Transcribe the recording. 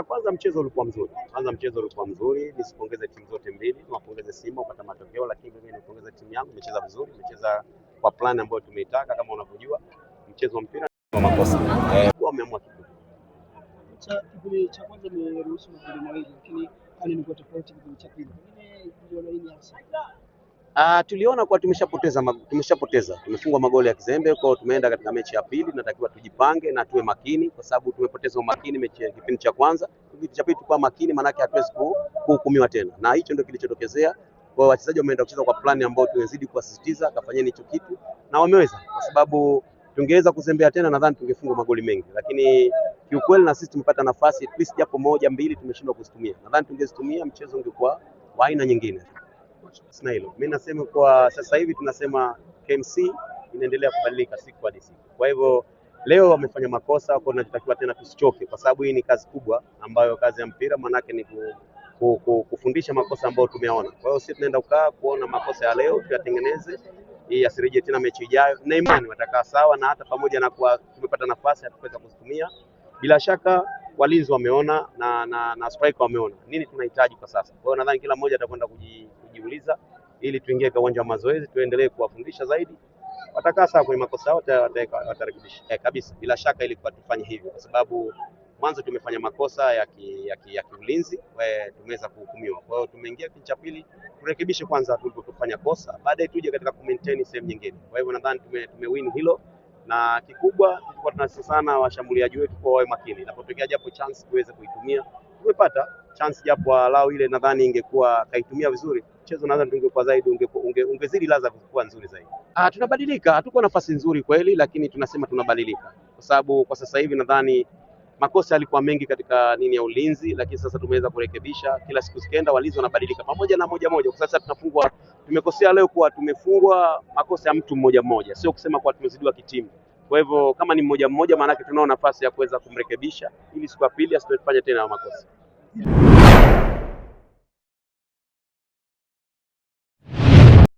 Kwanza mchezo ulikuwa mzuri. Nisipongeze timu zote mbili, niwapongeze Simba kupata matokeo, lakini mimi nipongeze timu yangu, imecheza vizuri, imecheza kwa plan ambayo tumeitaka. Kama unavyojua mchezo wa mpira wa makosa wameamua kitu. Kipindi cha kwanza ni ruhusu magoli mawili, lakini hali ni tofauti kipindi cha pili. Tuliona kwa tumeshapoteza, tumefungwa magoli ya kizembe, kwa tumeenda katika mechi ya pili. Tunatakiwa tujipange na tuwe makini, kwa sababu tumepoteza umakini mechi ya kipindi cha kwanza. Kipindi cha pili tukua makini, maana yake hatuwezi kuhukumiwa tena, na hicho ndio kilichotokezea. Kwa wachezaji wameenda kucheza kwa plani ambayo tumezidi kuwasisitiza, kafanyeni hicho kitu na wameweza, kwa sababu tungeweza kuzembea tena, nadhani tungefungwa magoli mengi, lakini kiukweli na sisi tumepata nafasi at least japo moja mbili tumeshindwa kuzitumia. Nadhani tungezitumia mchezo ungekuwa wa aina nyingine. Sina hilo. Mimi nasema kwa sasa hivi tunasema KMC inaendelea kubadilika siku hadi siku. Kwa hivyo leo wamefanya makosa, kwa tunatakiwa tena tusichoke, kwa sababu hii ni kazi kubwa ambayo kazi ya mpira manake ni kufundisha makosa ambayo tumeona. Kwa hiyo sisi tunaenda kuona makosa ya leo tuyatengeneze ili asirejee tena mechi ijayo, na imani watakaa sawa, na hata pamoja na kuwa tumepata nafasi hatuweza kuzitumia. Bila shaka walinzi wameona na striker wameona nini tunahitaji kwa sasa. Kwa hiyo nadhani kila mmoja atakwenda kujiuliza ili tuingie kwa uwanja wa mazoezi, tuendelee kuwafundisha zaidi. Watakaa sawa kwenye makosa yao, watarekebisha kabisa. Bila shaka ili tufanye hivyo, kwa sababu mwanzo tumefanya makosa ya kiulinzi, tumeweza kuhukumiwa. Kwa hiyo tumeingia kipindi cha pili, turekebishe kwanza tulipofanya kosa, baadaye tuje katika maintain sehemu nyingine. Kwa hivyo nadhani tumewin hilo, na kikubwa tulikuwa tunasisitiza sana washambuliaji wetu kwa wawe makini. Inapotokea japo chance tuweze kuitumia. Tumepata chance japo alao ile, nadhani ingekuwa kaitumia vizuri, mchezo nadhani tungekuwa zaidi, ungezidi ladha kuwa nzuri zaidi. Tunabadilika, hatuko nafasi nzuri kweli, lakini tunasema tunabadilika, kwa sababu kwa sasa hivi nadhani makosa yalikuwa mengi katika ya ulinzi, lakini sasa tumeweza kurekebisha. Kila siku zikienda walinzi wanabadilika pamoja na moja. Kwa sasa tunafungwa, tumekosea leo kwa tumefungwa makosa ya mtu mmoja, sio kusema kwa tumezidiwa kitimu. Kwa hivyo kama ni mmoja maana yake tunao nafasi ya kuweza kumrekebisha ili siku ya pili asifanye tena makosa.